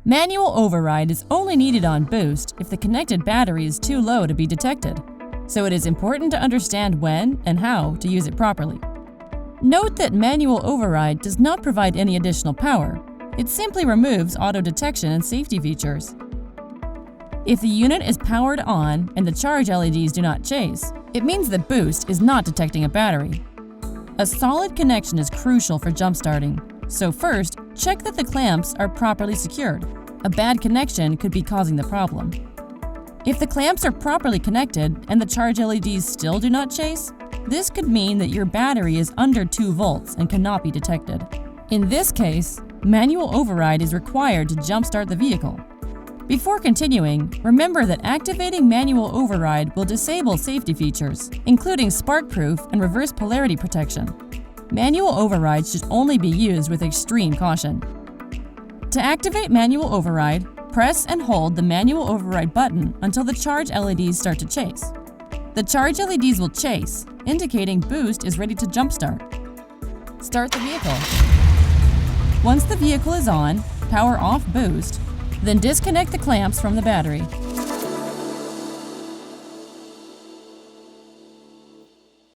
Manual override is only needed on boost if the connected battery is too low to be detected, so it is important to understand when and how to use it properly. Note that manual override does not provide any additional power. It simply removes auto detection and safety features. If the unit is powered on and the charge LEDs do not chase, it means that boost is not detecting a battery. A solid connection is crucial for jump starting, so first, check that the clamps are properly secured. A bad connection could be causing the problem. If the clamps are properly connected and the charge LEDs still do not chase, this could mean that your battery is under 2 volts and cannot be detected. In this case, manual override is required to jumpstart the vehicle. Before continuing, remember that activating manual override will disable safety features, including spark-proof and reverse polarity protection. Manual override should only be used with extreme caution. To activate manual override, press and hold the manual override button until the charge LEDs start to chase. The charge LEDs will chase, indicating boost is ready to jumpstart. Start the vehicle. Once the vehicle is on, power off boost, then disconnect the clamps from the battery.